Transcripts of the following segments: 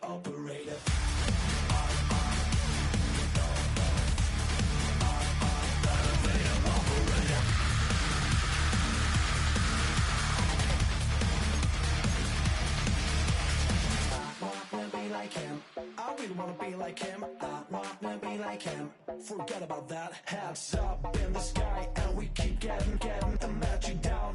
operator. I really wanna be like him. I wanna be like him. Forget about that. Heads up in the sky, and we keep getting the magic down,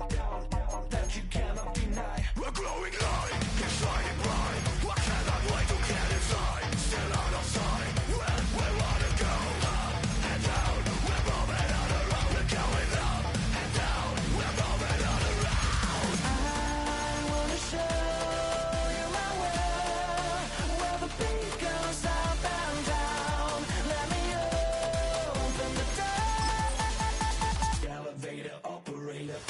that you cannot deny. We're glowing light, keep shining bright. I cannot wait to get inside. Still out of sight, when we wanna go up and down. We're moving on around, we're going up and down. We're moving on around. I wanna show you my world, where the beat goes up and down. Let me open the door. Elevator operator.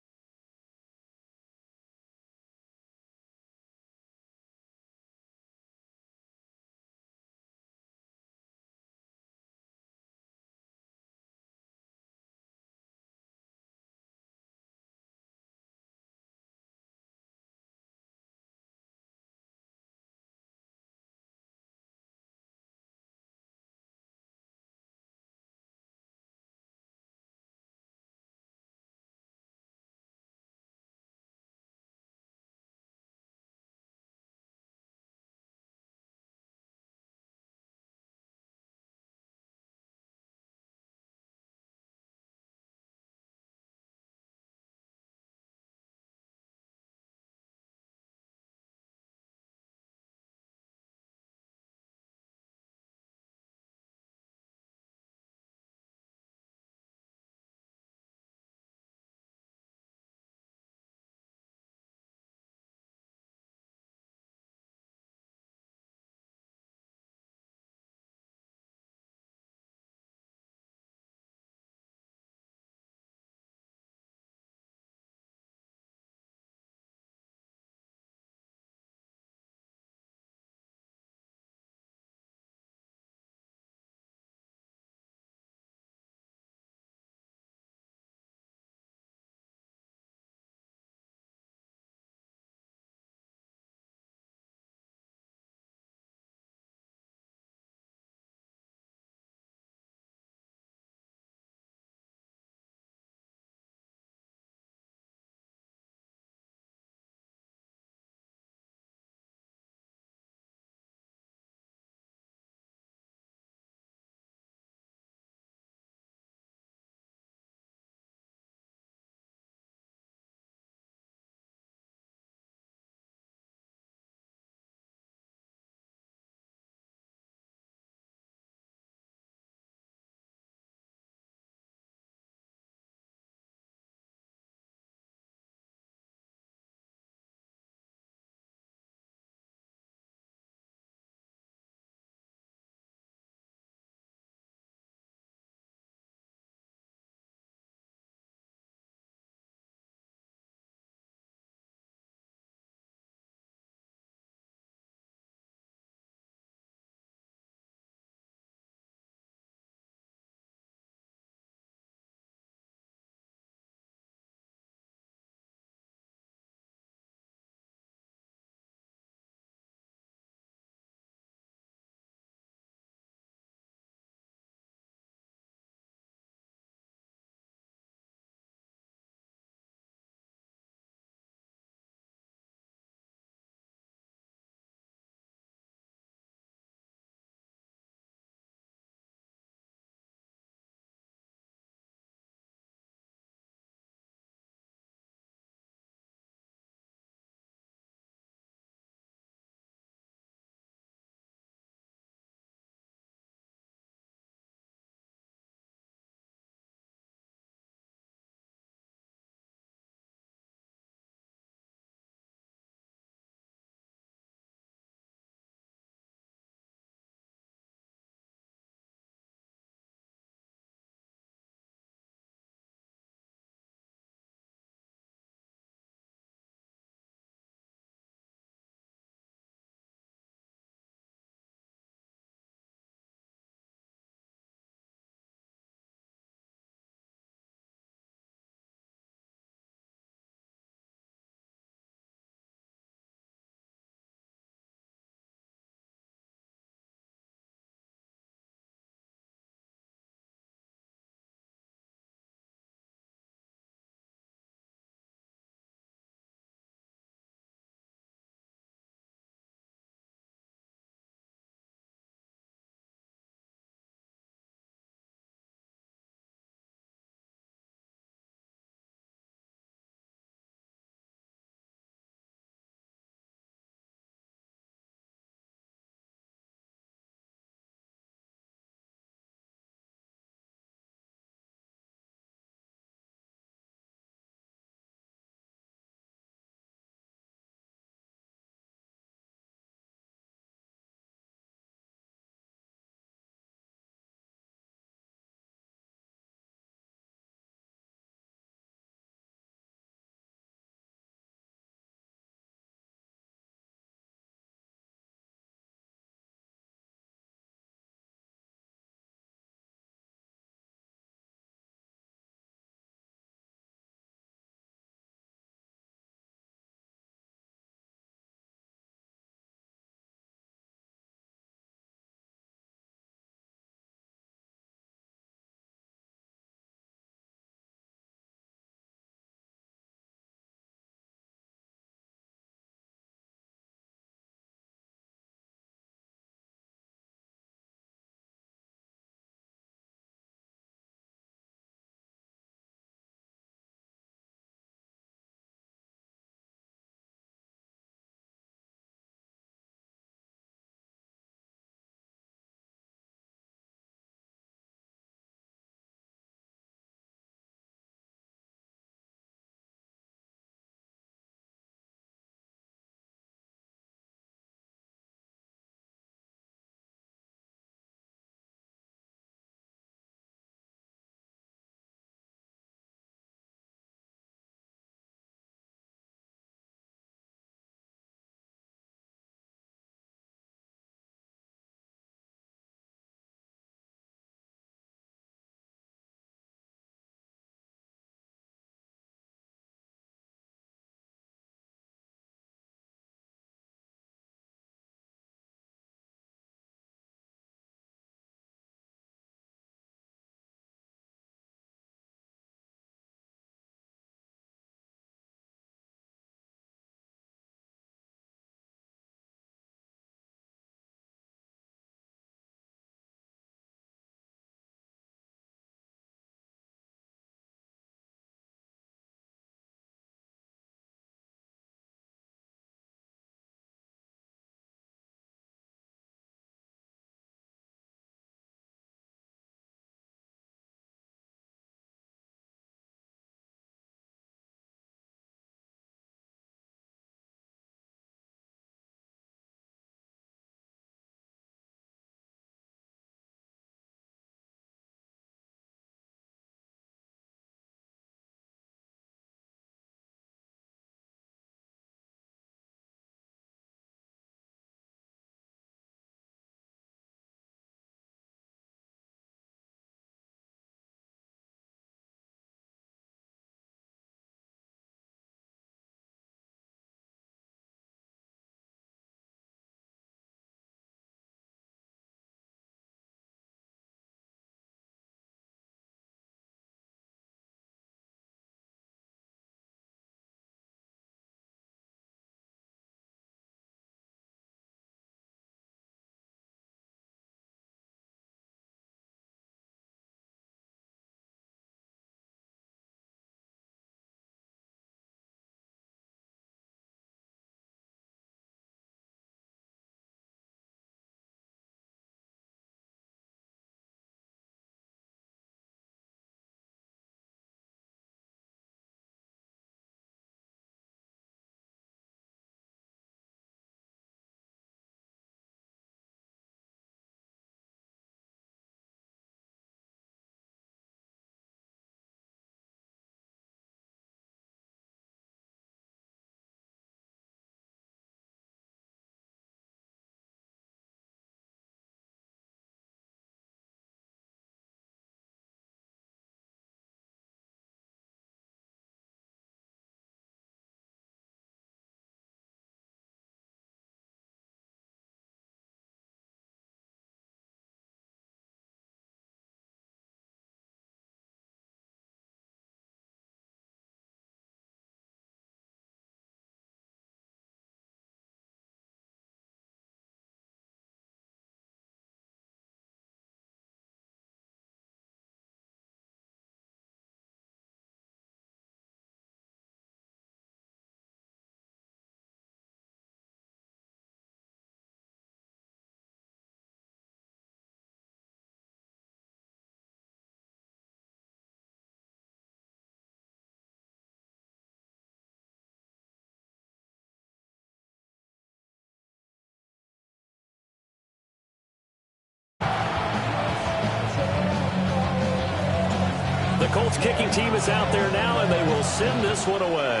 Colts kicking team is out there now, and they will send this one away.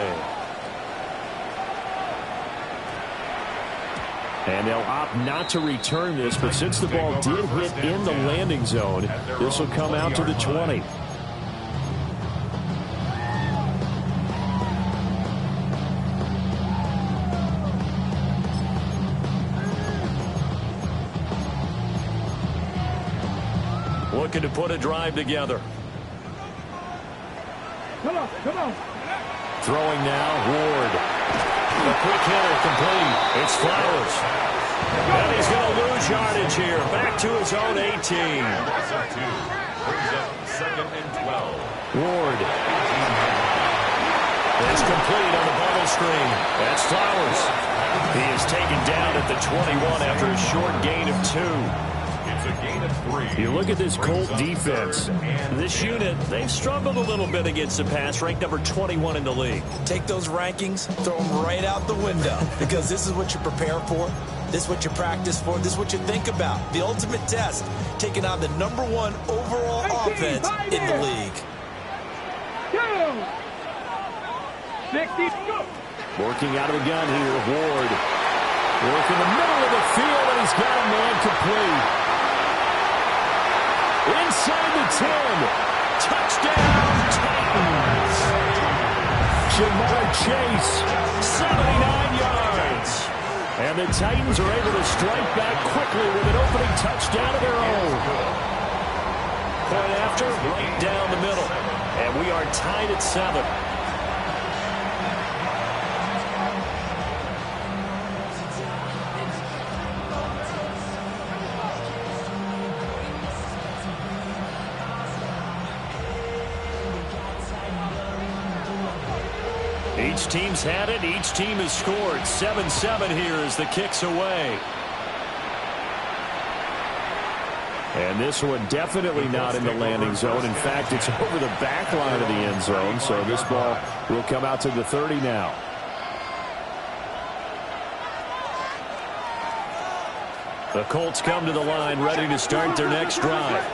And they'll opt not to return this, but since the ball did hit in the landing zone, this will come out to the 20. Looking to put a drive together. Come on. Throwing now, Ward. A quick hitter complete. It's Flowers. And he's going to lose yardage here. Back to his own 18. Second and 12. Ward. It's complete on the bubble screen. That's Flowers. He is taken down at the 21 after a short gain of 2. It's a gain of 3. You look at this Colt defense. This unit, they've struggled a little bit against the pass, ranked number 21 in the league. Take those rankings, throw them right out the window, because this is what you prepare for. This is what you practice for. This is what you think about. The ultimate test, taking on the number 1 overall offense in the league. 60, go. Working out of the gun here, Ward. Working the middle of the field, and he's got a man complete. Inside the 10. Touchdown, Titans. Jamar Chase, 79 yards. And the Titans are able to strike back quickly with an opening touchdown of their own. Point after, right down the middle. And we are tied at 7. Each team's had it. Each team has scored. 7-7 here as the kick's away. And this one definitely not in the landing zone. In fact, it's over the back line of the end zone. So this ball will come out to the 30 now. The Colts come to the line ready to start their next drive.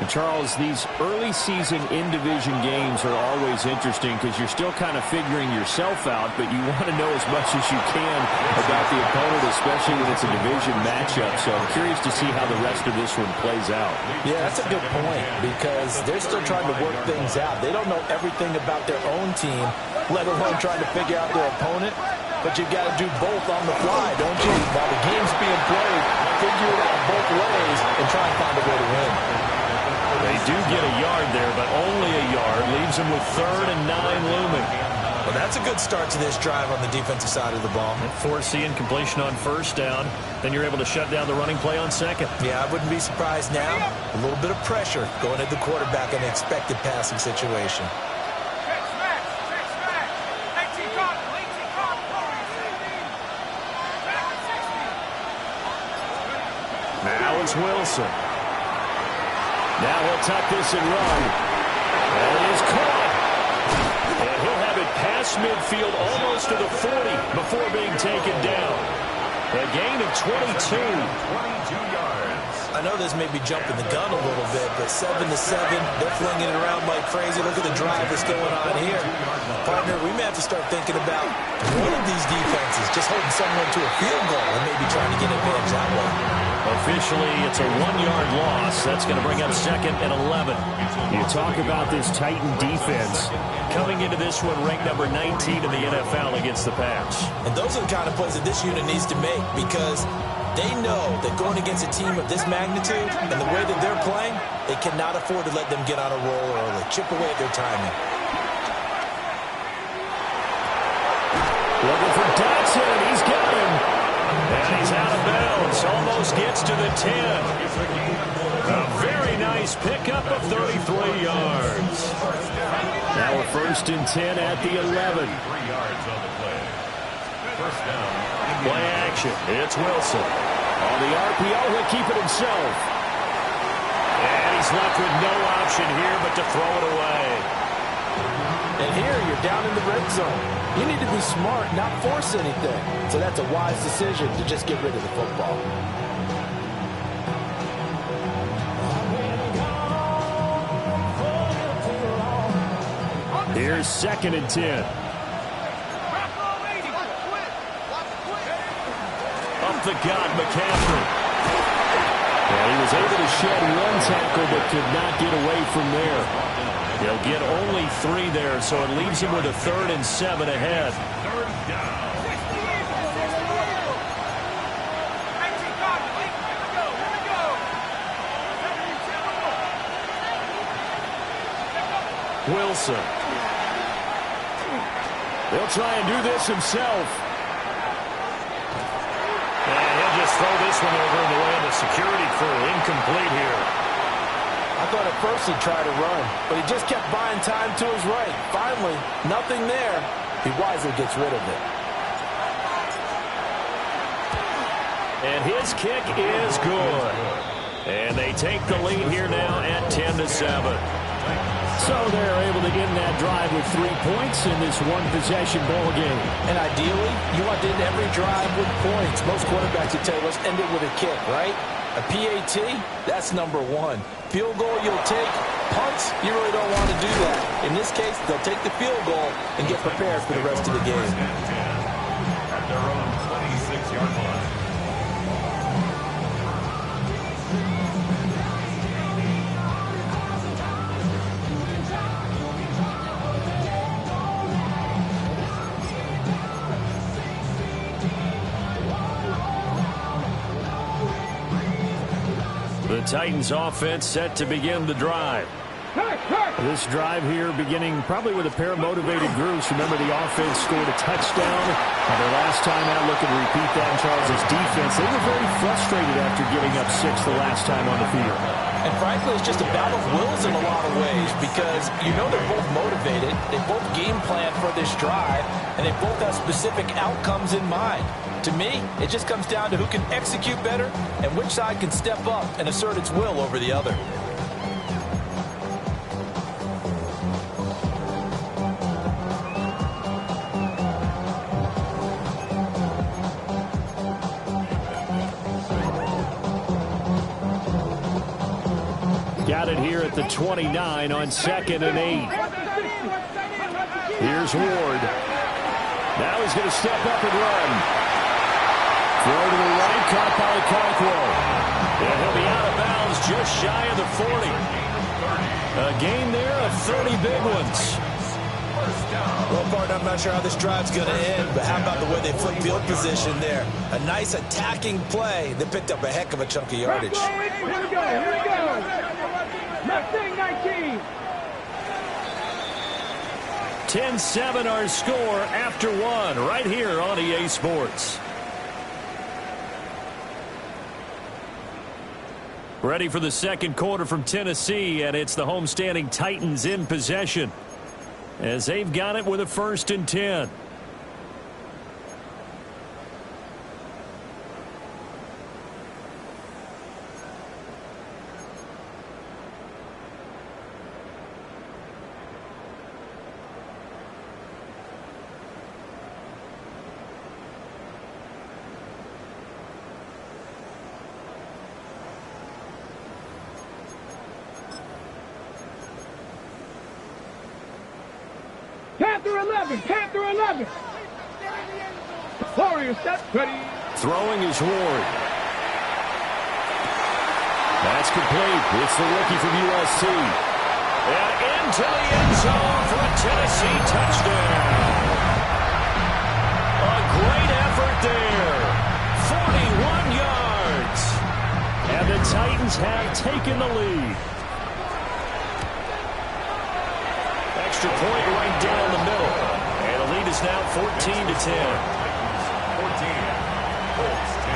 And Charles, these early season in-division games are always interesting because you're still kind of figuring yourself out, but you want to know as much as you can about the opponent, especially when it's a division matchup. So I'm curious to see how the rest of this one plays out. Yeah, that's a good point because they're still trying to work things out. They don't know everything about their own team, let alone trying to figure out their opponent. But you've got to do both on the fly, don't you? While the game's being played, figure it out both ways and try and find a way to win. They do get a yard there, but only a yard. Leaves them with 3rd and 9 looming. Well, that's a good start to this drive on the defensive side of the ball. Forcing completion on 1st down. Then you're able to shut down the running play on 2nd. Yeah, I wouldn't be surprised now. A little bit of pressure going at the quarterback in an expected passing situation. Now it's Wilson. Now he'll tuck this and run. And it is caught. And he'll have it past midfield almost to the 40 before being taken down. A gain of 22. 22 yards. I know this may be jumping the gun a little bit, but 7-7, they're flinging it around like crazy. Look at the drive that's going on here. Partner, we may have to start thinking about one of these defenses just holding someone to a field goal and maybe trying to get advantage that way. Officially, it's a 1-yard loss. That's going to bring up 2nd and 11. You talk about this Titan defense coming into this one ranked number 19 in the NFL against the pass. And those are the kind of plays that this unit needs to make because they know that going against a team of this magnitude and the way that they're playing, they cannot afford to let them get on a roll early. Chip away at their timing. Looking for Dodson. He's got him. And he's out of bounds. Almost gets to the 10. A very nice pickup of 33 yards. Now a 1st and 10 at the 11. 3 yards on the play. 1st down. Play action. It's Wilson. On the RPO, he'll keep it himself. And he's left with no option here but to throw it away. And here you're down in the red zone. You need to be smart, not force anything. So that's a wise decision to just get rid of the football. Here's 2nd and 10. Up the gut, McCaffrey. And he was able to shed one tackle but could not get away from there. He'll get only 3 there, so it leaves him with a 3rd and 7 ahead. Wilson. They'll try and do this himself. And he'll just throw this one over in the way of the security crew. Incomplete here. I thought at first he'd try to run, but he just kept buying time to his right. Finally, nothing there. He wisely gets rid of it. And his kick is good. And they take the lead here now at 10-7. So they're able to end that drive with 3 points in this one-possession ball game. And ideally, you want to end every drive with points. Most quarterbacks would tell us end it with a kick, right? A PAT, that's number 1. Field goal you'll take. Punts, you really don't want to do that. In this case, they'll take the field goal and get prepared for the rest of the game. At their own 26-yard line. The Titans offense set to begin the drive. This drive here beginning probably with a pair of motivated groups. Remember, the offense scored a touchdown. Their last time out, looking to repeat that in Charles' defense. They were very frustrated after giving up 6 the last time on the field. And frankly, it's just a battle of wills in a lot of ways because you know they're both motivated. They both game plan for this drive, and they both have specific outcomes in mind. To me, it just comes down to who can execute better and which side can step up and assert its will over the other. Got it here at the 29 on 2nd and 8. Here's Ward. Now he's going to step up and run. Throw to the right, caught by Cockrell. And he'll be out of bounds just shy of the 40. A gain there of 30 big ones. Well, partner, I'm not sure how this drive's going to end, but how about the way they flip field position there? A nice attacking play that picked up a heck of a chunk of yardage. Here we go. Mustang 19. 10-7 our score after 1 right here on EA Sports. Ready for the second quarter from Tennessee, and it's the homestanding Titans in possession as they've got it with a 1st and 10. Panther 11. Warriors set, ready. Throwing is Ward. That's complete. It's the rookie from USC. And into the end zone for a Tennessee touchdown. A great effort there. 41 yards. And the Titans have taken the lead. Extra point right down the middle. And the lead is now 14-10. 14. Colts 10.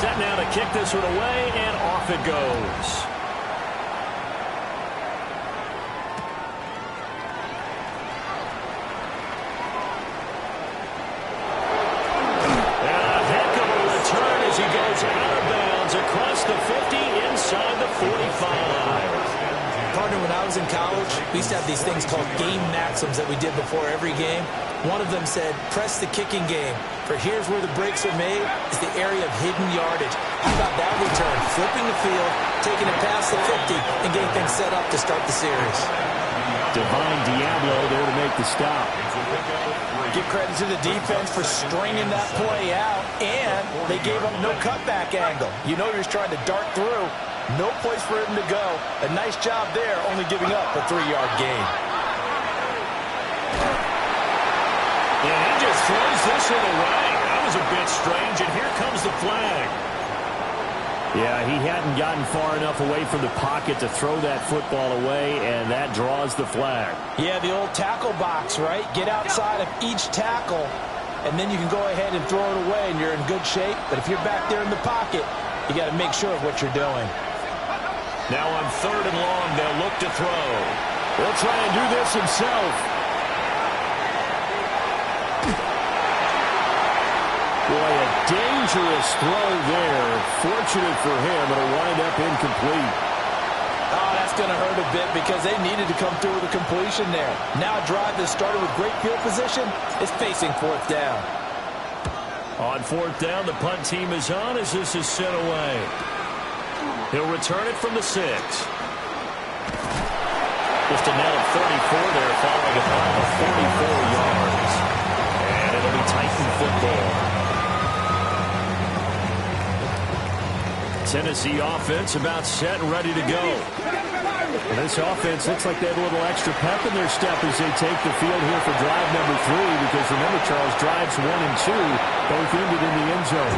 Set now to kick this one away, and off it goes. He goes out of bounds across the 50 inside the 45. Partner, when I was in college, we used to have these things called game maxims that we did before every game. One of them said, press the kicking game, for here's where the breaks are made, is the area of hidden yardage. How about that return? Flipping the field, taking it past the 50, and getting things set up to start the series. Divine Diablo there to make the stop. Give credit to the defense for stringing that play out, and they gave up no cutback angle. You know he was trying to dart through. No place for him to go. A nice job there, only giving up a 3-yard gain. And he just throws this one away. That was a bit strange, and here comes the flag. Yeah, he hadn't gotten far enough away from the pocket to throw that football away, and that draws the flag. Yeah, the old tackle box, right? Get outside of each tackle, and then you can go ahead and throw it away, and you're in good shape. But if you're back there in the pocket, you got to make sure of what you're doing. Now on 3rd and long, they'll look to throw. He'll try and do this himself. Boy, a dangerous throw there. Fortunate for him, it'll wind up incomplete. Oh, that's going to hurt a bit because they needed to come through with a completion there. Now a drive that started with great field position is facing 4th down. On 4th down, the punt team is on as this is sent away. He'll return it from the 6. Just a net of 34 there following a punt of 44 yards. And it'll be Titan football. Tennessee offense about set and ready to go. And this offense looks like they have a little extra pep in their step as they take the field here for drive number 3, because remember, Charles, drives 1 and 2 both ended in the end zone.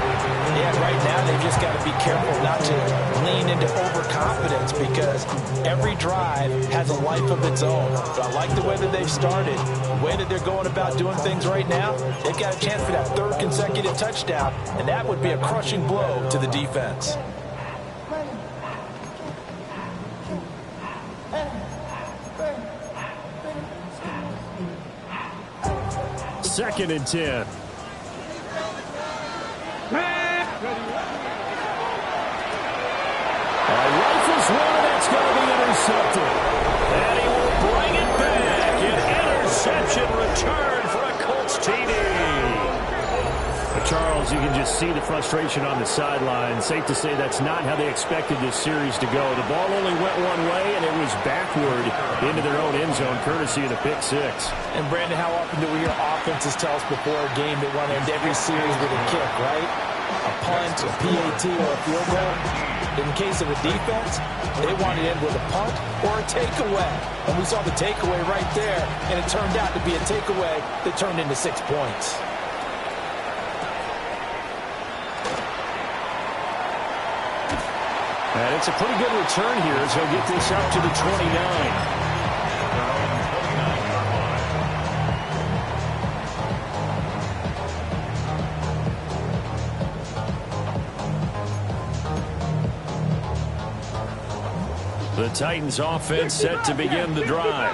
Yeah, right now they've just got to be careful not to lean into overconfidence, because every drive has a life of its own. But I like the way that they've started, the way that they're going about doing things right now. They've got a chance for that 3rd consecutive touchdown, and that would be a crushing blow to the defense. 2nd and 10. Rifles one, and that's going to be intercepted. And he will bring it back. An interception return for a Colts TD. Charles, you can just see the frustration on the sideline. Safe to say that's not how they expected this series to go. The ball only went one way, and it was backward into their own end zone, courtesy of the pick 6. And, Brandon, how often do we hear offenses tell us before a game they want to end every series with a kick, right? A punt, a PAT, or a field goal. In the case of a defense, they want to end with a punt or a takeaway. And we saw the takeaway right there, and it turned out to be a takeaway that turned into 6 points. And it's a pretty good return here as he'll get this up to the 29. The Titans offense set to begin the drive.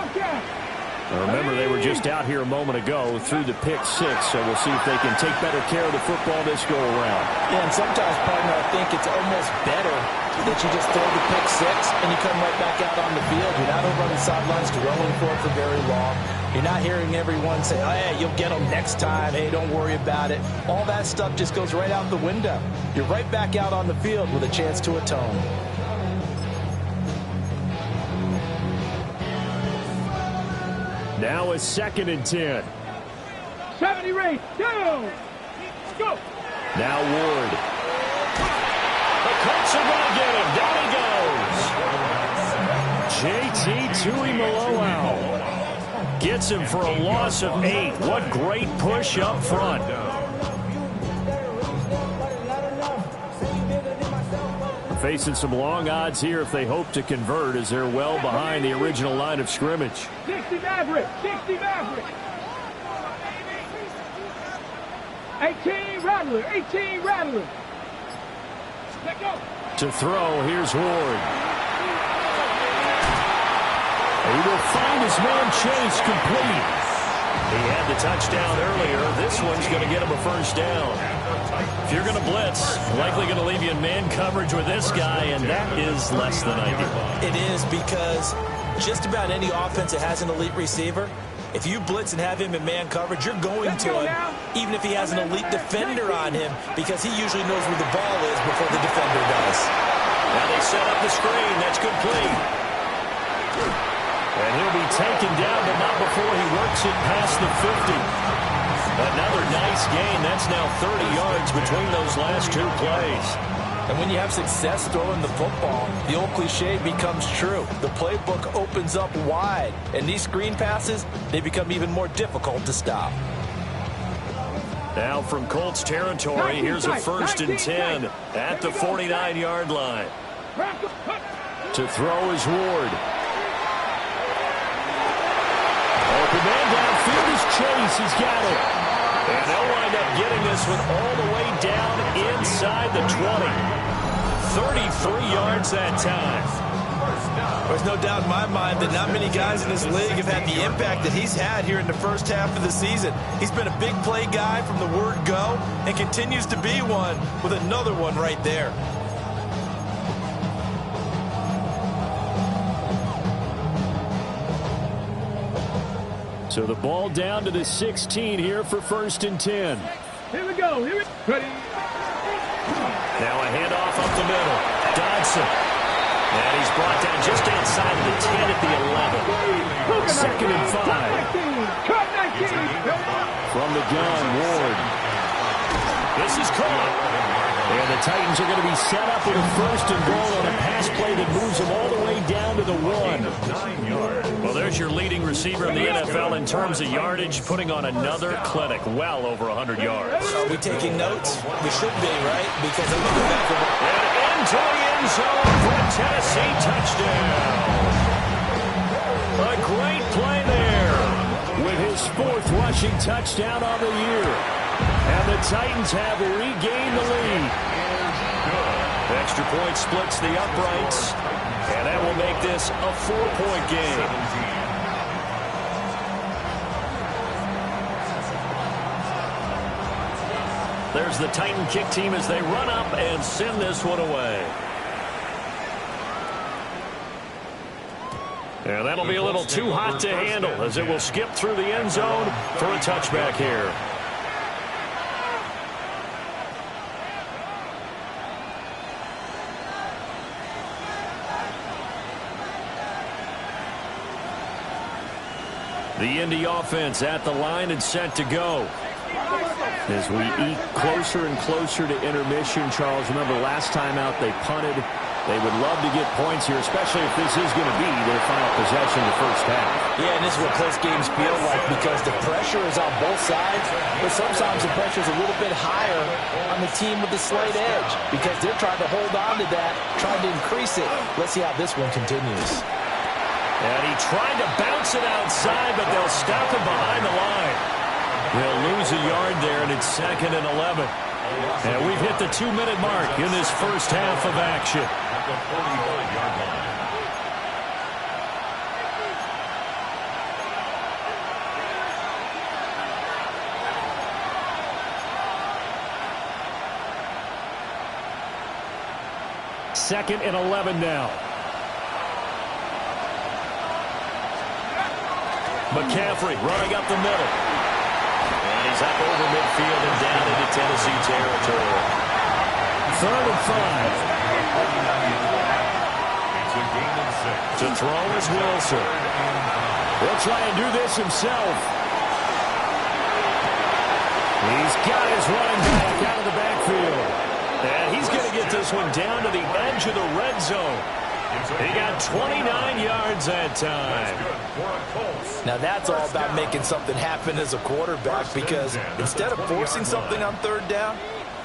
Remember, they were just out here a moment ago through the pick 6, so we'll see if they can take better care of the football this go around. Yeah, and sometimes, partner, I think it's almost better that you just throw the pick 6 and you come right back out on the field. You're not over on the sidelines dwelling for it for very long. You're not hearing everyone say, oh, hey, you'll get them next time. Hey, don't worry about it. All that stuff just goes right out the window. You're right back out on the field with a chance to atone. Now a 2nd and 10. 70 race, go! Go! Now Ward. The Colts are going to get him. Down he goes. JT Tuimoloau gets him for a loss of 8. What great push up front. Facing some long odds here if they hope to convert, as they're well behind the original line of scrimmage. 60 Maverick, 60 Maverick. 18 Rattler, 18 Rattler. Let go. To throw, here's Ward. He will find his man Chase complete. He had the touchdown earlier. This one's going to get him a first down. If you're going to blitz, likely going to leave you in man coverage with this guy, and that is less than ideal. It is, because just about any offense that has an elite receiver, If you blitz and have him in man coverage, you're going to him, even if he has an elite defender on him, because he usually knows where the ball is before the defender does. Now they set up the screen. That's complete. And he'll be taken down, but not before he works it past the 50. Another nice gain. That's now 30 yards between those last two plays. And when you have success throwing the football, the old cliche becomes true. The playbook opens up wide, and these screen passes, they become even more difficult to stop. Now from Colts territory, here's a 1st and 10 at the 49-yard line. To throw is Ward. Open man downfield is Chase. He's got it. And they'll wind up getting this one all the way down inside the 20. 33 yards that time. There's no doubt in my mind that not many guys in this league have had the impact that he's had here in the first half of the season. He's been a big play guy from the word go and continues to be one with another one right there. So the ball down to the 16 here for 1st and 10. Here we go. Here we go. Ready. Now a handoff up the middle. Dodson. And he's brought down just outside of the 10 at the 11. 2nd and 5. Cut 19. From the gun, Ward. This is caught. And the Titans are going to be set up with a 1st and goal on a pass play that moves them all the way down to the 1. Well, there's your leading receiver in the NFL in terms of yardage, putting on another clinic, well over 100 yards. Are we taking notes? We should be, right? Because I'm looking back for... And into the end zone for a Tennessee touchdown. A great play there with his 4th rushing touchdown on the year. And the Titans have regained the lead. Extra point splits the uprights. And that will make this a 4-point game. There's the Titan kick team as they run up and send this one away. And that'll be a little too hot to handle as it will skip through the end zone for a touchback here. The Indy offense at the line and set to go. As we eke closer and closer to intermission, Charles, remember last time out they punted. They would love to get points here, especially if this is going to be their final possession in the first half. Yeah, and this is what close games feel like because the pressure is on both sides, but sometimes the pressure is a little bit higher on the team with the slight edge because they're trying to hold on to that, trying to increase it. Let's see how this one continues. And he tried to bounce it outside, but they'll stop him behind the line. They'll lose a yard there, and it's 2nd and 11. And we've hit the 2-minute mark in this first half of action. The 45-yard line. Second and 11 now. McCaffrey running up the middle. And he's up over midfield and down into Tennessee territory. 3rd and 5. It's a gain of 6. To throw is Wilson. He'll try and do this himself. He's got his running back out of the backfield. And he's going to get this one down to the edge of the red zone. He got 29 yards that time. Now that's all about making something happen as a quarterback because instead of forcing something on 3rd down,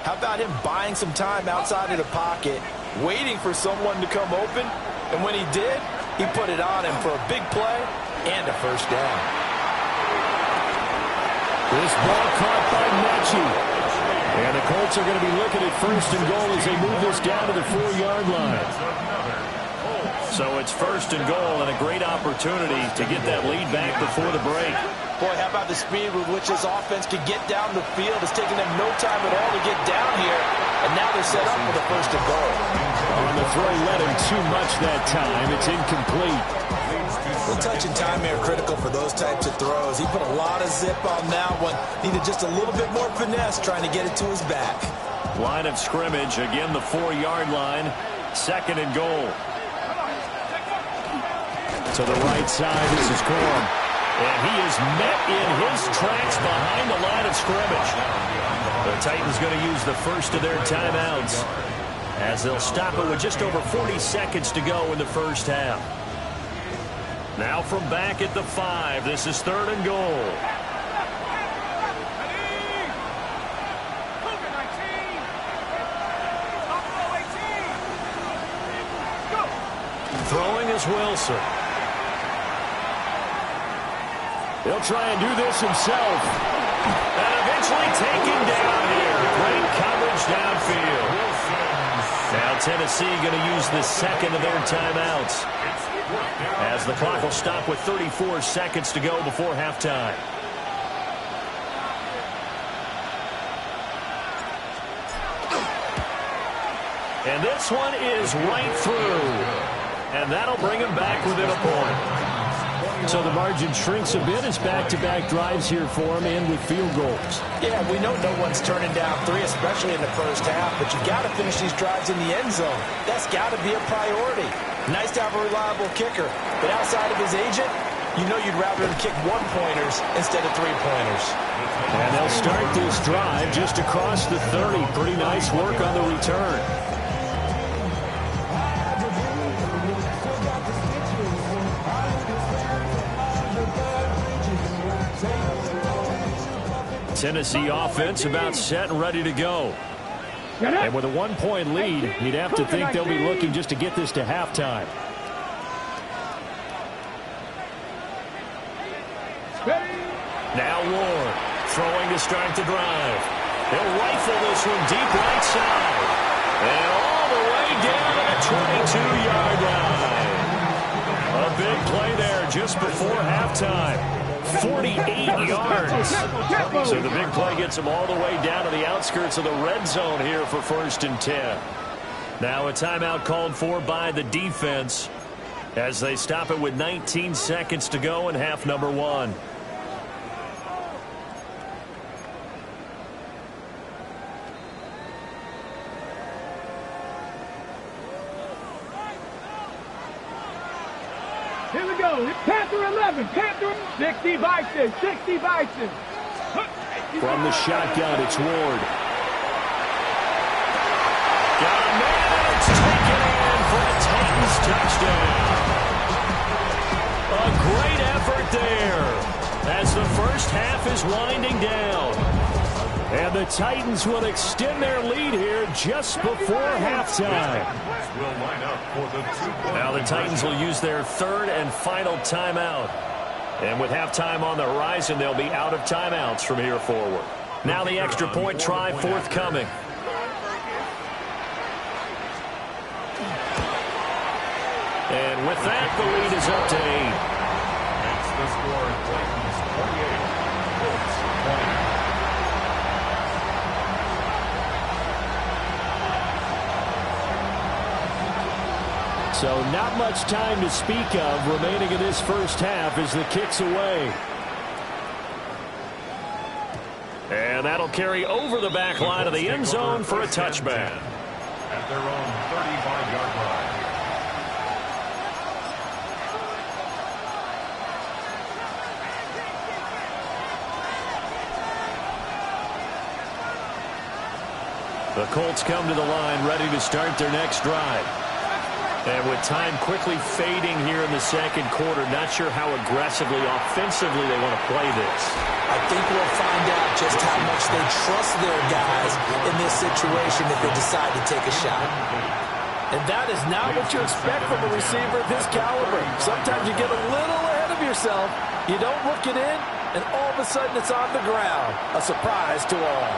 how about him buying some time outside of the pocket, waiting for someone to come open, and when he did, he put it on him for a big play and a 1st down. This ball caught by Mechie. And the Colts are going to be looking at 1st and goal as they move this down to the 4-yard line. So it's 1st and goal and a great opportunity to get that lead back before the break. Boy, how about the speed with which this offense could get down the field? It's taken them no time at all to get down here, and now they're set up for the 1st and goal. On the throw, led him too much that time. It's incomplete. Well, touch and timing are critical for those types of throws. He put a lot of zip on that one. Needed just a little bit more finesse trying to get it to his back. Line of scrimmage, again the 4-yard line. 2nd and goal. To the right side, this is Corum. And he is met in his tracks behind the line of scrimmage. The Titans going to use the first of their timeouts, as they'll stop it with just over 40 seconds to go in the first half. Now from back at the 5, this is 3rd and goal. Throwing is Wilson. He'll try and do this himself. And eventually taken down here. Great coverage downfield. Now Tennessee going to use the 2nd of their timeouts, as the clock will stop with 34 seconds to go before halftime. And this one is right through. And that'll bring him back within a point. So the margin shrinks a bit as back-to-back drives here for him, and with field goals. Yeah, we know no one's turning down 3, especially in the first half, but you've got to finish these drives in the end zone. That's got to be a priority. Nice to have a reliable kicker, but outside of his agent, you know you'd rather him kick 1-pointers instead of 3-pointers. And they'll start this drive just across the 30. Pretty nice work on the return. Tennessee offense about set and ready to go. And with a 1-point lead, you'd have to think they'll be looking just to get this to halftime. Now Ward throwing to start the drive. He'll rifle this one deep right side. And all the way down to the 22-yard line. A big play there just before halftime. 48 yards. So the big play gets him all the way down to the outskirts of the red zone here for 1st and 10. Now a timeout called for by the defense, as they stop it with 19 seconds to go in half number 1. Here we go. Panther 11. Panther 60 Bison. 60 Bison. From the shotgun, it's Ward. Got a man. It's taken in for a Titans touchdown. A great effort there, as the first half is winding down. And the Titans will extend their lead here just before halftime. Now the Titans will use their 3rd and final timeout. And with halftime on the horizon, they'll be out of timeouts from here forward. Now the extra point try forthcoming. And with that, the lead is up to 8. That's the score. Titans 28, Colts 20. So not much time to speak of remaining in this first half as the kick's away. And that'll carry over the back line of the end zone for a touchback. At their own 35-yard line. The Colts come to the line ready to start their next drive. And with time quickly fading here in the second quarter, not sure how aggressively, offensively they want to play this. I think we'll find out just how much they trust their guys in this situation if they decide to take a shot. And that is not what you expect from a receiver of his caliber. Sometimes you get a little ahead of yourself, you don't look it in, and all of a sudden it's on the ground. A surprise to all.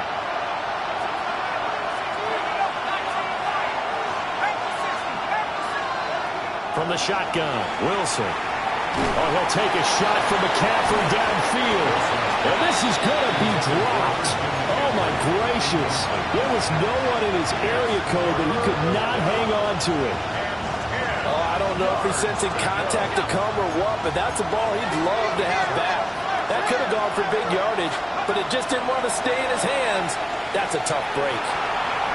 From the shotgun, Wilson. Oh, he'll take a shot from McCaffrey downfield. And this is going to be dropped. Oh, my gracious. There was no one in his area code that he could not hang on to it. Oh, I I don't know if he's sensing contact to come or what, but that's a ball he'd love to have back. That could have gone for big yardage, but it just didn't want to stay in his hands. That's a tough break.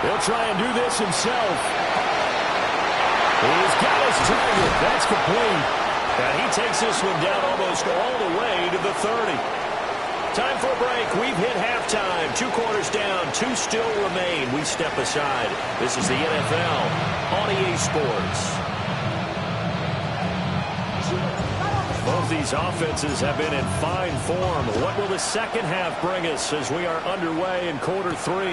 He'll try and do this himself. He's got his target. That's complete. And he takes this one down almost all the way to the 30. Time for a break. We've hit halftime. 2 quarters down. 2 still remain. We step aside. This is the NFL on EA Sports. Both these offenses have been in fine form. What will the second half bring us as we are underway in quarter 3?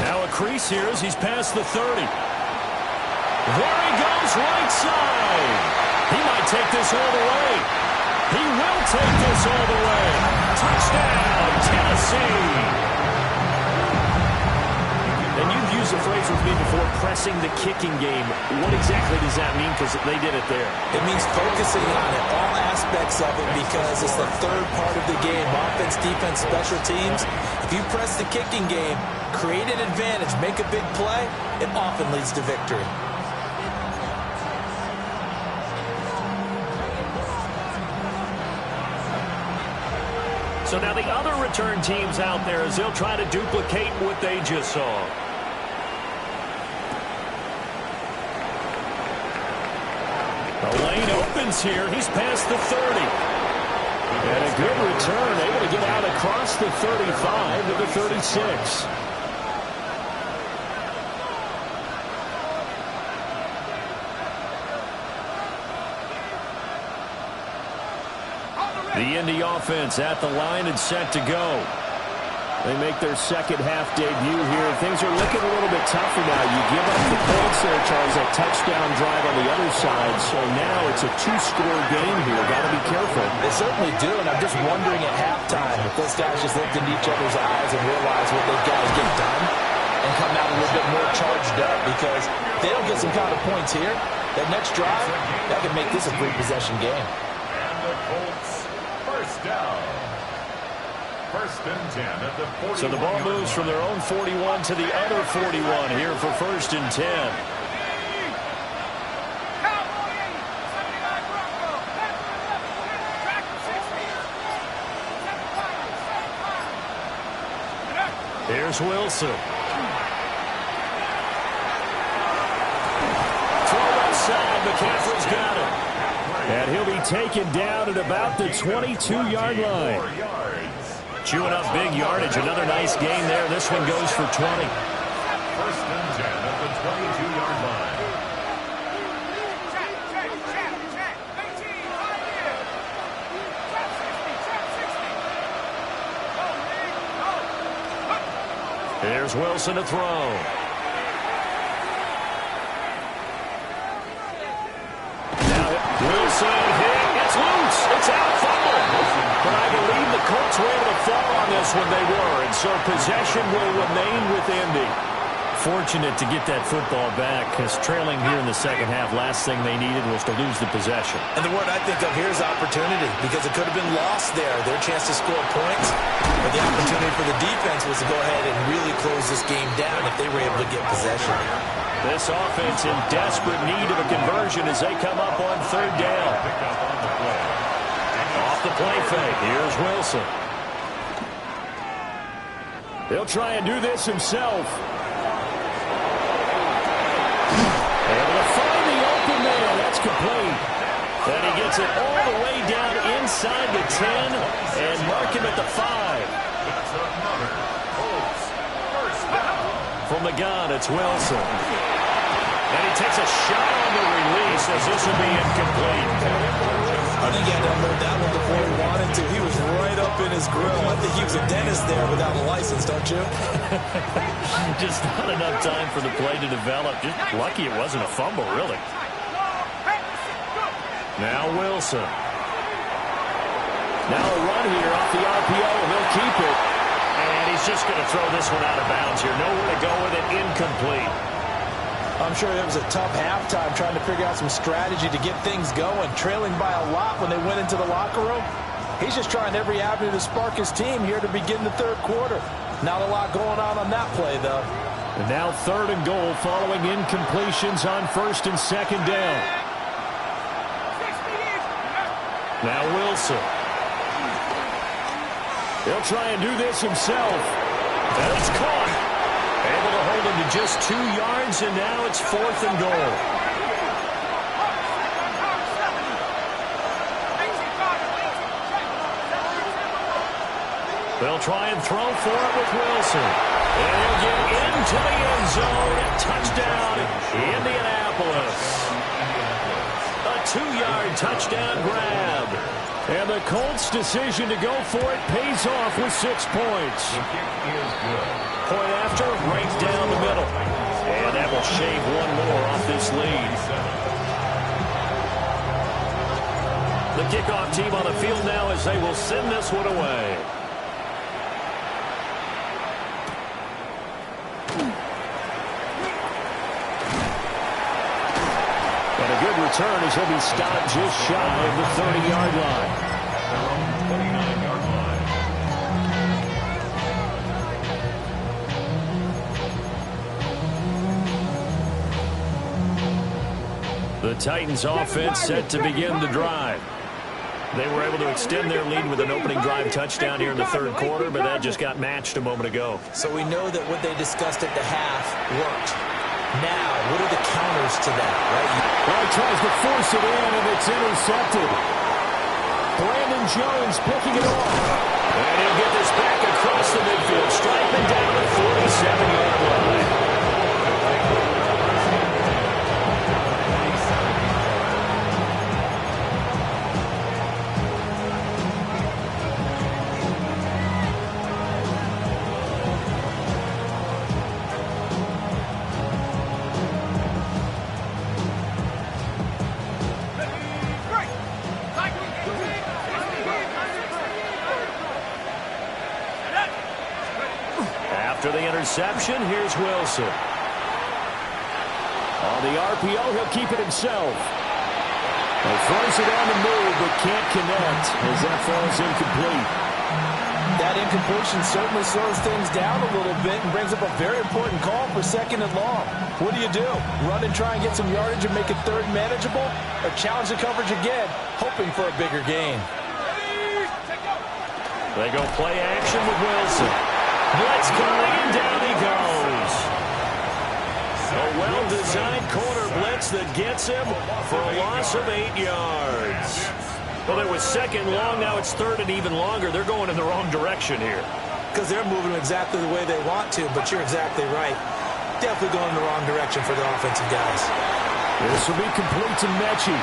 Now a crease here as he's past the 30. There he goes, right side. He might take this all the way. He will take this all the way. Touchdown, Tennessee. And you've used the phrase with me before, pressing the kicking game. What exactly does that mean? Because they did it there. It means focusing on it, all aspects of it, because it's the third part of the game. Offense, defense, special teams. If you press the kicking game, create an advantage, make a big play, it often leads to victory. So now the other return teams out there as they'll try to duplicate what they just saw. The lane opens here. He's past the 30. And a good return, able to get out across the 35 to the 36. The Indy offense at the line and set to go. They make their second half debut here. Things are looking a little bit tougher now. You give up the points there, Charles, that touchdown drive on the other side. So now it's a 2-score game here. Got to be careful. They certainly do, and I'm just wondering at halftime if those guys just looked into each other's eyes and realized what they've got to get done and come out a little bit more charged up, because if they don't get some kind of points here, that next drive, that could make this a 3-possession game. And the Colts, first down. First and 10 at the 41. So the ball moves from their own 41 to the other 41 here for first and 10. Here's Wilson. Throw outside. McCaffrey's got it. And he'll be taken down at about the 22-yard line. Chewing up big yardage. Another nice gain there. This one goes for 20. First and 10 at the 22-yard line. Here's Wilson to throw. Now Wilson hit. It's loose. It's out. Fumble. But I believe the Colts were able to fall on this when they were, and so possession will remain with Indy. Fortunate to get that football back, because trailing here in the second half, last thing they needed was to lose the possession. And the word I think of here is opportunity, because it could have been lost there, their chance to score points. But the opportunity for the defense was to go ahead and really close this game down if they were able to get possession. This offense in desperate need of a conversion as they come up on third down. Off the play fake. Here's Wilson. He'll try and do this himself. Able to find the open man. That's complete. And he gets it all the way down inside the 10 and mark him at the 5. From the gun, it's Wilson. And he takes a shot on the release as this will be incomplete. I think he had to unload that one before he wanted to. He was right up in his grill. I think he was a dentist there without a license, don't you? Just not enough time for the play to develop. Just lucky it wasn't a fumble, really. Now Wilson. Now a run here off the RPO, and they'll keep it. And he's just going to throw this one out of bounds here. Nowhere to go with it. Incomplete. I'm sure it was a tough halftime trying to figure out some strategy to get things going. Trailing by a lot when they went into the locker room. He's just trying every avenue to spark his team here to begin the third quarter. Not a lot going on that play, though. And now 3rd and goal following incompletions on 1st and 2nd down. Now Wilson. He'll try and do this himself. And it's caught. Able to hold him to just 2 yards, and now it's 4th and goal. They'll try and throw for it with Wilson. And he'll get into the end zone. Touchdown, Indianapolis. A 2-yard touchdown grab. And the Colts' decision to go for it pays off with 6 points. Point after, right down the middle. And that will shave one more off this lead. The kickoff team on the field now as they will send this one away. And a good return as he'll be stopped just shy of the 30-yard line. 29-yard line. The Titans offense set to begin the drive. They were able to extend their lead with an opening drive touchdown here in the 3rd quarter, but that just got matched a moment ago. So we know that what they discussed at the half worked. Now, what are the counters to that, right? Well, he tries to force it in, and it's intercepted. Brandon Jones picking it off. And he'll get this back across the midfield, striping down the 47-yard line. After the interception, here's Wilson. On the RPO, he'll keep it himself. He throws it on the move, but can't connect as that falls incomplete. That incompletion certainly slows things down a little bit and brings up a very important call for 2nd and long. What do? Run and try and get some yardage and make it 3rd manageable? Or challenge the coverage again, hoping for a bigger gain? They go play action with Wilson. Blitz coming, and down he goes. A well-designed corner blitz that gets him for a loss of 8 yards. Well, it was 2nd long, now it's 3rd and even longer. They're going in the wrong direction here. Because they're moving exactly the way they want to, but you're exactly right. Definitely going in the wrong direction for the offensive guys. This will be complete to Mechie.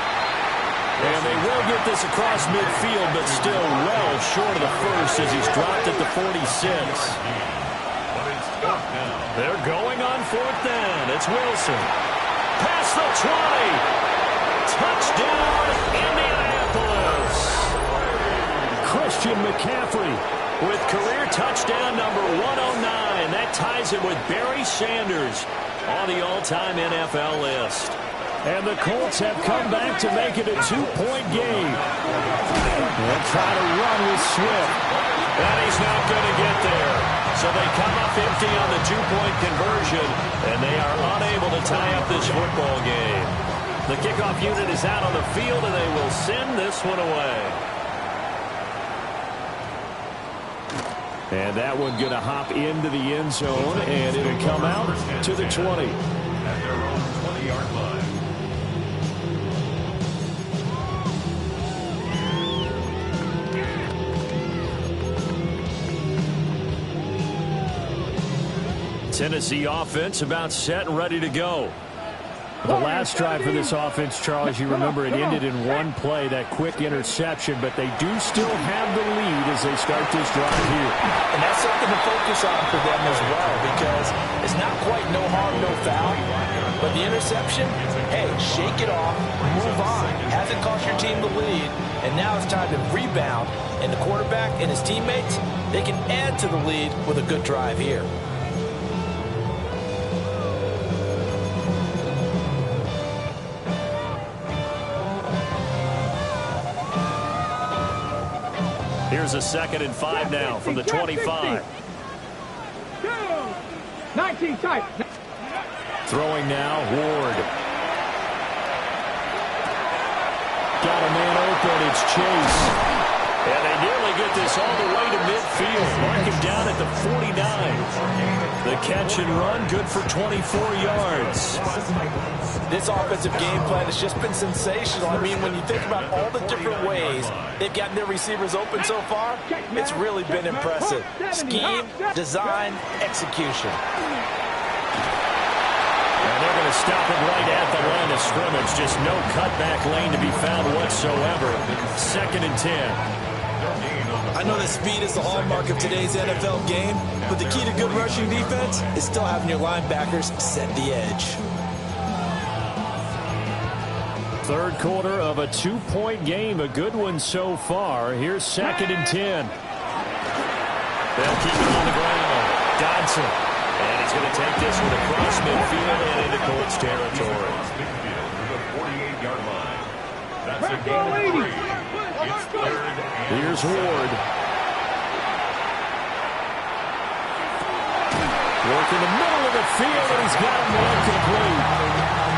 And they will get this across midfield, but still well short of the first as he's dropped at the 46. They're going on 4th down. It's Wilson. Past the 20. Touchdown, Indianapolis. Christian McCaffrey with career touchdown number 109. That ties him with Barry Sanders on the all-time NFL list. And the Colts have come back to make it a 2-point game. They'll try to run with Swift. And he's not going to get there. So they come up empty on the 2-point conversion, and they are unable to tie up this football game. The kickoff unit is out on the field, and they will send this one away. And that one going to hop into the end zone, and it'll come out to the 20. At their own 20-yard line. Tennessee offense about set and ready to go. The last drive for this offense, Charles, you remember it ended in one play, that quick interception, but they do still have the lead as they start this drive here. And that's something to focus on for them as well, because it's not quite no harm, no foul, but the interception, hey, shake it off, move on. Hasn't cost your team the lead, and now it's time to rebound, and the quarterback and his teammates, they can add to the lead with a good drive here. Here's a 2nd and 5 now from the 25. 19 tight. Throwing now, Ward. Got a man open, it's Chase. And they nearly get this all the way to midfield. Mark him down at the 49. The catch and run, good for 24 yards. This offensive game plan has just been sensational. I mean, when you think about all the different ways they've gotten their receivers open so far, it's really been impressive. Scheme, design, execution. And they're going to stop it right at the line of scrimmage. Just no cutback lane to be found whatsoever. 2nd and 10. I know that speed is the hallmark of today's NFL game, but the key to good rushing defense is still having your linebackers set the edge. Third quarter of a 2-point game, a good one so far. Here's 2nd and 10. They'll keep it on the ground. Dodson. And he's going to take this one across midfield and into Colts territory. The 48-yard line. That's a gain of 3. It's 3rd and Here's Ward. Work in the middle of the field, and he's got one complete.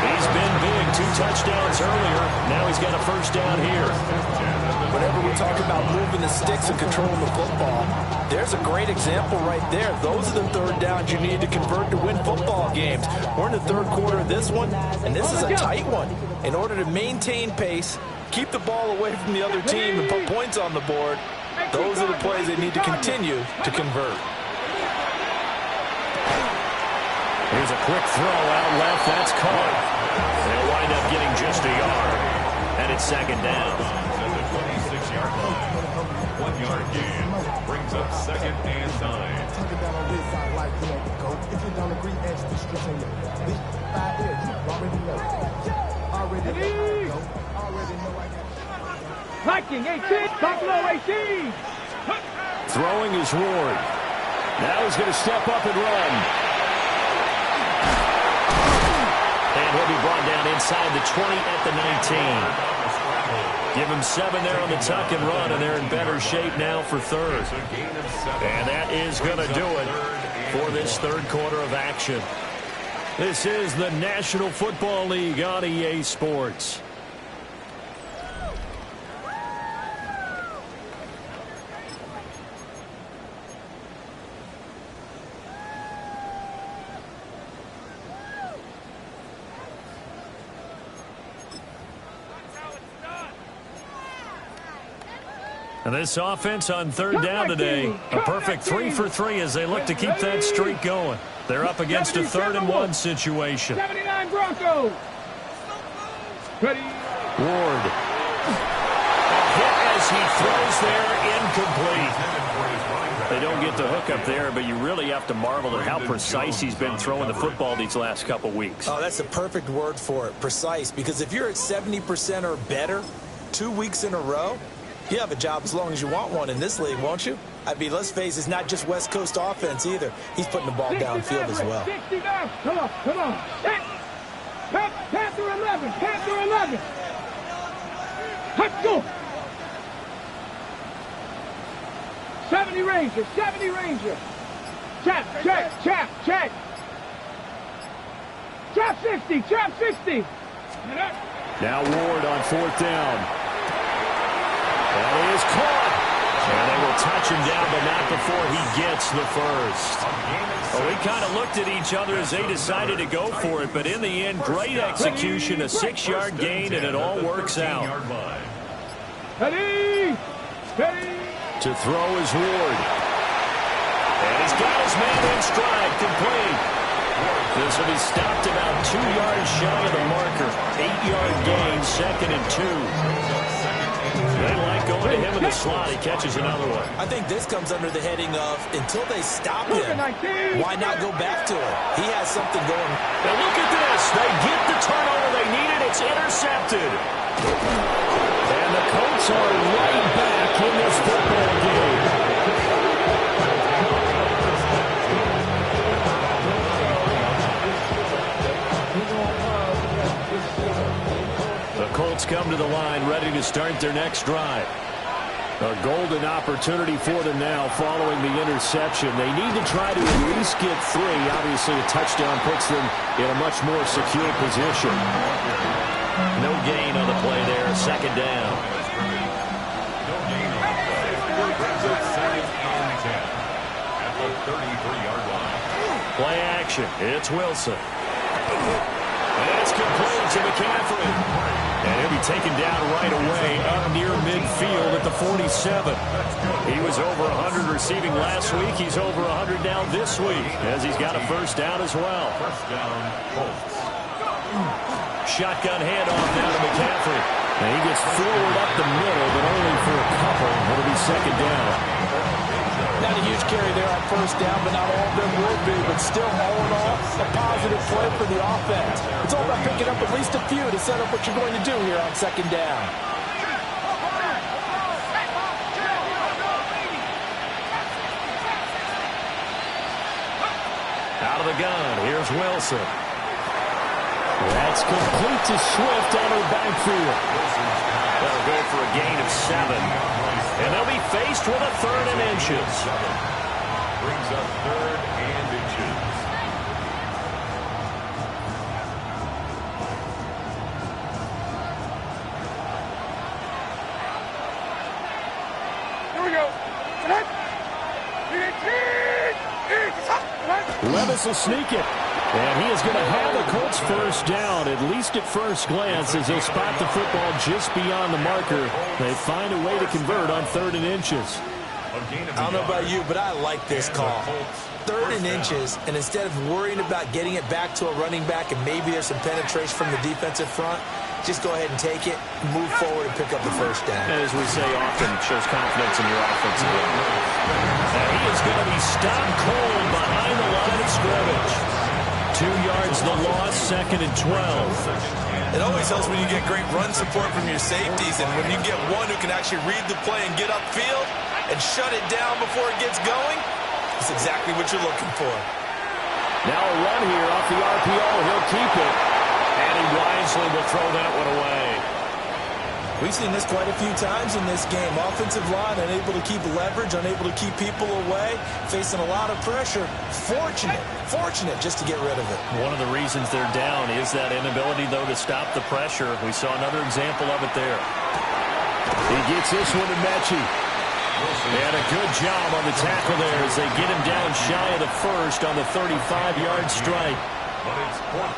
He's been big, 2 touchdowns earlier. Now he's got a first down here. Whenever we talk about moving the sticks and controlling the football, there's a great example right there. Those are the third downs you need to convert to win football games. We're in the third quarter of this one, and this is a tight one. In order to maintain pace, keep the ball away from the other team, and put points on the board, those are the plays they need to continue to convert. Here's a quick throw out left. That's caught. They'll wind up getting just a yard. And it's 2nd down. at the 26-yard line. 1-yard gain brings up 2nd and 9. Tuck it down on this side like you know, go. If you don't agree, ask the streets on your feet. 5 here, you already know. Already know. Already know I got Viking 18. Buffalo 18. Throwing is Ward. Now he's going to step up and run. And he'll be brought down inside the 20 at the 19. Give him 7 there on the tuck and run, and they're in better shape now for 3rd. And that is going to do it for this third quarter of action. This is the National Football League on EA Sports. And this offense on 3rd down today, a perfect 3 for 3 as they look to keep that streak going. They're up against a 3rd and 1 situation. 79 Broncos. Ready. Ward. A hit as he throws there, incomplete. They don't get the hook up there, but you really have to marvel at how precise he's been throwing the football these last couple weeks. Oh, that's the perfect word for it, precise, because if you're at 70% or better 2 weeks in a row, you have a job as long as you want one in this league, won't you? I mean, let's face it, it's not just West Coast offense either. He's putting the ball downfield as well. 69. Come on, come on. Panther 11. Panther 11. Let's go. 70 Ranger. 70 Ranger. Chap, check, chap, check. Chap 60. Chap 60. Now Ward on 4th down. And he is caught. And they will touch him down, but not before he gets the first. Well, we kind of looked at each other as they decided to go for it, but in the end, great execution, a 6-yard gain, and it all works out. Ready. Ready. To throw is Ward. And he's got his man in stride, complete. This will be stopped about 2 yards shy of the marker. 8-yard gain, 2nd and 2. They like going to him in the slot. He catches another one. I think this comes under the heading of, until they stop him, why not go back to him? He has something going. Now look at this. They get the turnover they needed. It's intercepted. And the Colts are right back in this football game. The Colts come to the line ready to start their next drive. A golden opportunity for them now following the interception. They need to try to at least get 3. Obviously, a touchdown puts them in a much more secure position. No gain on the play there. Second down. No gain on the play. Brings up 2nd and 10 at the 33-yard line. Play action. It's Wilson. And it's complete to McCaffrey. And he'll be taken down right away up near midfield at the 47. He was over 100 receiving last week. He's over 100 now this week as he's got a first down as well. First down, Colts. Shotgun handoff now to McCaffrey. And he gets forward up the middle, but only for a couple. It'll be second down. Not a huge carry there on first down, but not all of them will be. But still, all in all, a positive play for the offense. It's all about picking up at least a few to set up what you're going to do here on second down. Out of the gun, here's Wilson. That's complete to Swift on her backfield. That'll go for a gain of 7. And they'll be faced with a 3rd and inches. Brings up 3rd and inches. Here we go. Levis will sneak it. And he is going to have the Colts first down, at least at first glance, as they'll spot the football just beyond the marker. They find a way to convert on 3rd and inches. I don't know about you, but I like this call. 3rd and inches, and instead of worrying about getting it back to a running back and maybe there's some penetration from the defensive front, just go ahead and take it, move forward, and pick up the first down. As we say often, it shows confidence in your offensive line. And he is going to be stopped cold behind the line of scrimmage. 2 yards the loss, 2nd and 12. It always helps when you get great run support from your safeties, and when you get one who can actually read the play and get upfield and shut it down before it gets going, it's exactly what you're looking for. Now a run here off the RPO. He'll keep it. And he wisely will throw that one away. We've seen this quite a few times in this game. Offensive line unable to keep leverage, unable to keep people away, facing a lot of pressure. Fortunate just to get rid of it. One of the reasons they're down is that inability, though, to stop the pressure. We saw another example of it there. He gets this one to Mechie. And a good job on the tackle there as they get him down shy of the first on the 35-yard strike.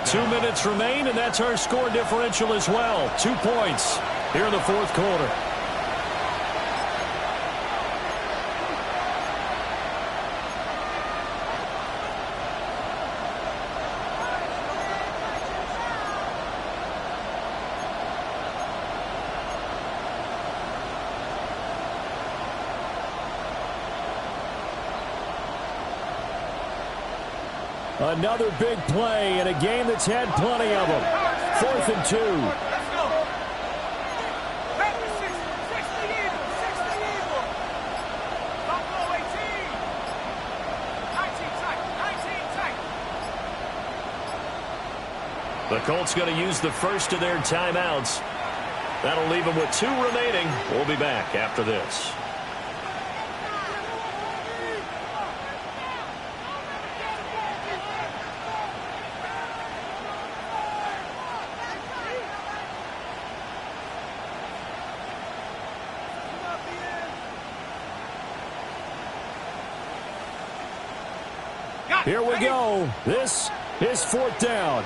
2 minutes remain, and that's our score differential as well. 2 points here in the 4th quarter. Another big play in a game that's had plenty of them. 4th and 2. The Colts going to use the first of their timeouts. That'll leave them with 2 remaining. We'll be back after this. Here we go. This is 4th down.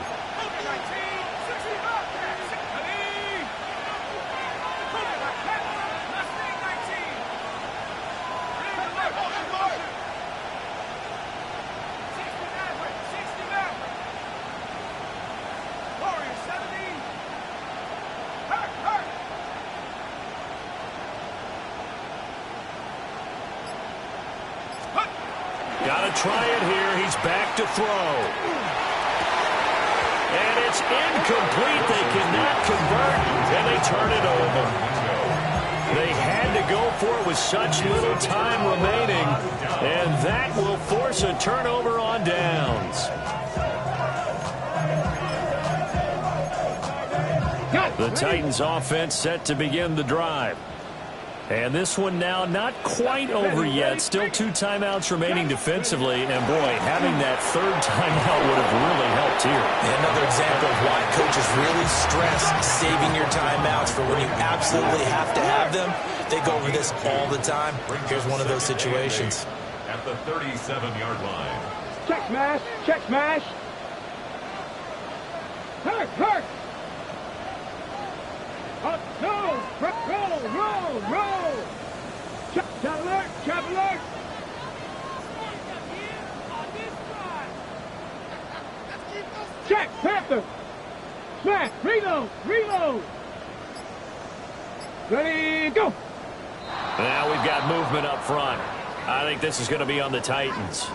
Got to try it here. He's back to throw. And it's incomplete. They cannot convert, and they turn it over. They had to go for it with such little time remaining, and that will force a turnover on downs. The Titans offense set to begin the drive. And this one now not quite over yet. Still 2 timeouts remaining defensively. And, boy, having that third timeout would have really helped here. Another example of why coaches really stress saving your timeouts for when you absolutely have to have them. They go over this all the time. Here's one of those situations. At the 37-yard line. Check smash. Check smash. Hurt. Hurt. Up, no. Roll. Trap alert. Check, Panther. Smash. Reload. Ready, go. Now we've got movement up front. I think this is going to be on the Titans.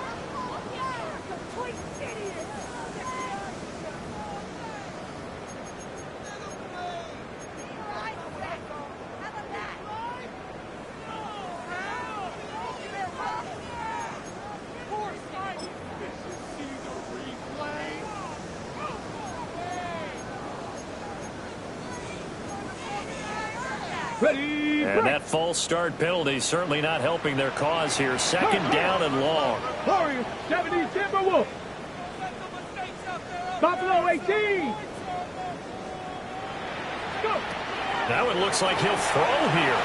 And that false start penalty certainly not helping their cause here. Second down and long. Warriors, 70 Timberwolves. Buffalo 18. Go. Now it looks like he'll throw here.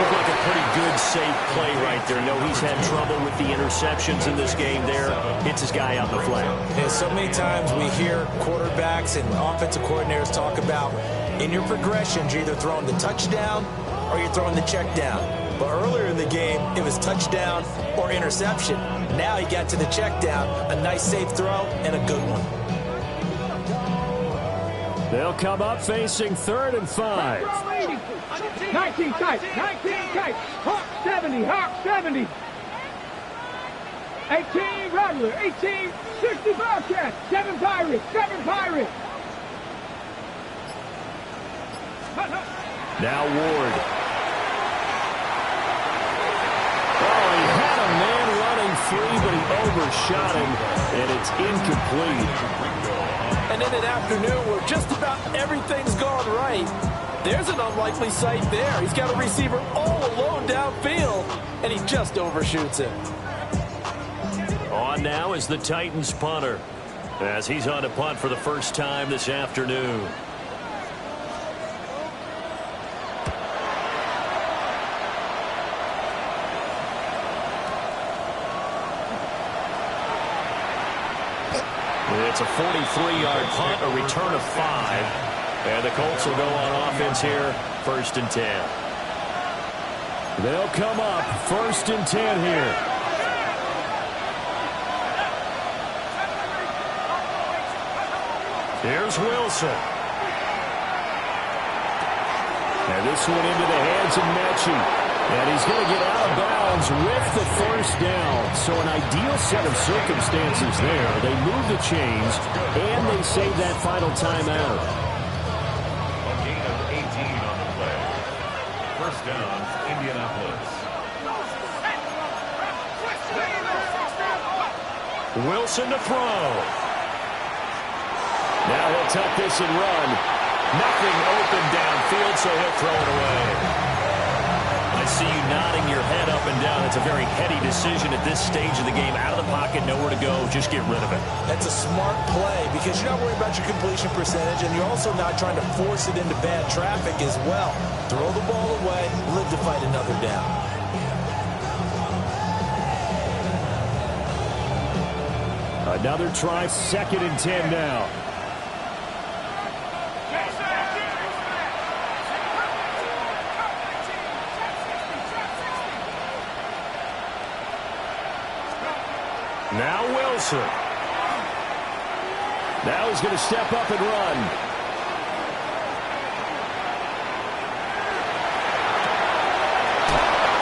Looked like a pretty good, safe play right there. No, he's had trouble with the interceptions in this game there. Hits his guy out in the flat. Yeah, so many times we hear quarterbacks and offensive coordinators talk about in your progressions, you're either throwing the touchdown or you're throwing the check down. But earlier in the game, it was touchdown or interception. Now he got to the check down, a nice safe throw, and a good one. They'll come up facing 3rd and 5. 19 tight. Hawk 70. 18 Rattler. 18 60 Bobcats. 7 Pirates. Now Ward. Oh, he had a man running free, but he overshot him, and it's incomplete. And in an afternoon where just about everything's gone right, there's an unlikely sight there. He's got a receiver all alone downfield, and he just overshoots it. On now is the Titans punter, as he's on to punt for the first time this afternoon. It's a 43-yard punt, a return of 5. And the Colts will go on offense here, 1st and 10. They'll come up, 1st and 10 here. Here's Wilson. And this one into the hands of Mechie. And he's going to get out of bounds with the 1st down. So an ideal set of circumstances there. They move the chains, and they save that final timeout. A gain of 18 on the play. 1st down, Indianapolis. Wilson to throw. Now he'll tuck this and run. Nothing open downfield, so he'll throw it away. I see you nodding your head up and down. It's a very heady decision at this stage of the game. Out of the pocket, nowhere to go. Just get rid of it. That's a smart play because you're not worried about your completion percentage, and you're also not trying to force it into bad traffic as well. Throw the ball away, live to fight another down. Another try, 2nd and 10 now. Now Wilson. Now he's going to step up and run.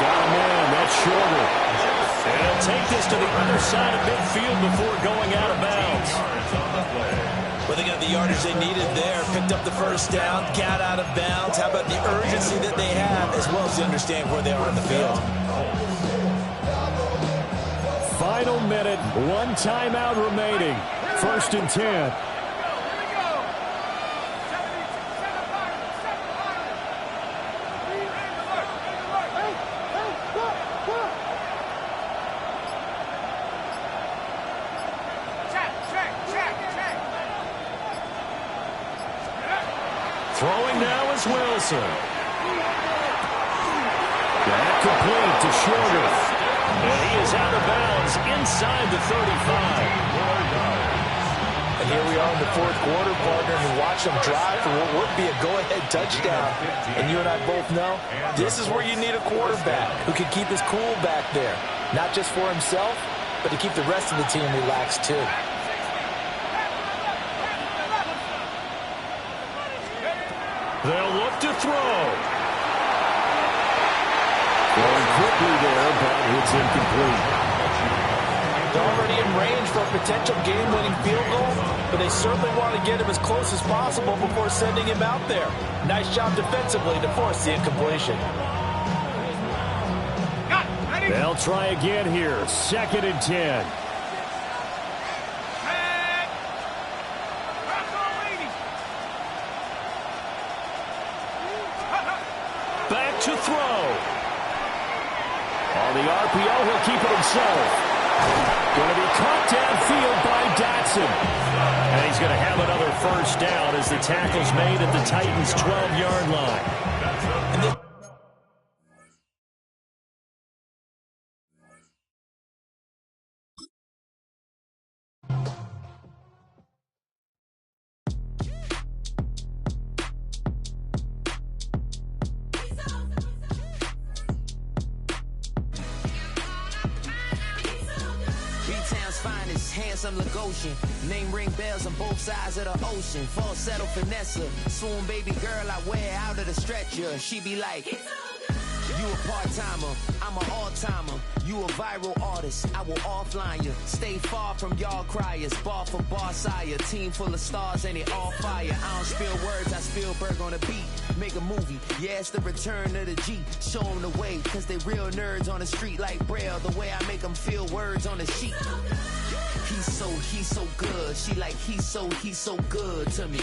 Got a man, that's shorter. And he'll take this to the other side of midfield before going out of bounds. Well, they got the yardage they needed there. Picked up the 1st down, got out of bounds. How about the urgency that they have as well as the understanding where they are in the field? Final minute, 1 timeout remaining. 1st and 10. Throwing now is Wilson. That complete to Shorter. And he is out of bounds inside the 35. And here we are in the fourth quarter, partner, and watch them drive for what would be a go-ahead touchdown. And you and I both know this is where you need a quarterback who can keep his cool back there. Not just for himself, but to keep the rest of the team relaxed too. They'll look to throw. Going quickly there, but it's incomplete. They're already in range for a potential game-winning field goal, but they certainly want to get him as close as possible before sending him out there. Nice job defensively to force the incompletion. They'll try again here. 2nd and 10. Back to throw. On the RPO, he'll keep it himself. Going to be caught downfield by Dotson. And he's going to have another first down as the tackle's made at the Titans' 12-yard line. Handsome Lagosian, name ring bells on both sides of the ocean. Falsetto Vanessa, swoon baby girl I wear out of the stretcher. She be like, you a part-timer, I'm an all-timer. You a viral artist, I will offline you. Stay far from y'all criers, bar for bar sire. Team full of stars and it all fire. I don't spill words, I Spielberg on a beat. Make a movie, yeah, it's the return of the G. Show them the way, cause they real nerds on the street like Braille. The way I make them feel words on the sheet. He's so good. She like, he's so good to me.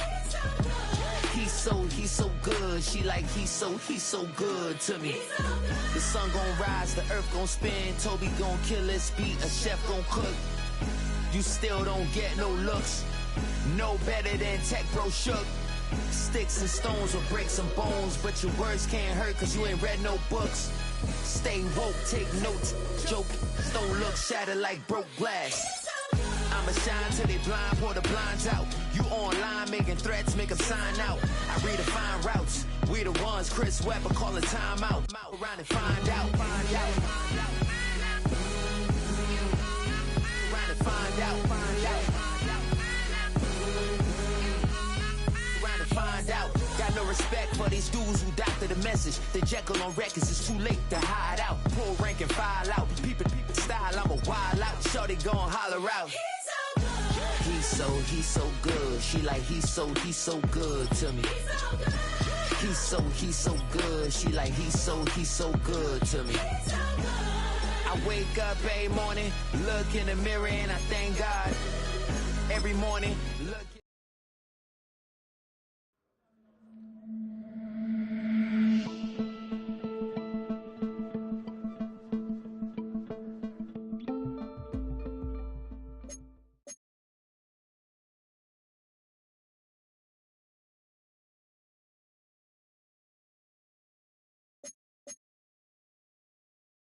He's so good. She like, he's so good to me. The sun gon' rise, the earth gon' spin. Toby gon' kill this beat, a chef gon' cook. You still don't get no looks. No better than Tech Bro Shook. Sticks and stones will break some bones, but your words can't hurt cause you ain't read no books. Stay woke, take notes, joke. Don't look shattered like broke glass. I'ma shine till they blind, pour the blinds out. You online making threats, make a sign out. I redefine routes. We the ones Chris Webber call a timeout. Around and find out. Find out. Around and find out. Find out. Around and find out. Got no respect for these dudes who doctor the message. The Jekyll on records, it's too late to hide out. Pull rank and file out. Peep style, I'm a wild out. Shorty gon' holler out. He's so good. She like, he's so good to me. He's so good. She like, he's so good to me. I wake up every morning, look in the mirror and I thank God. Every morning, look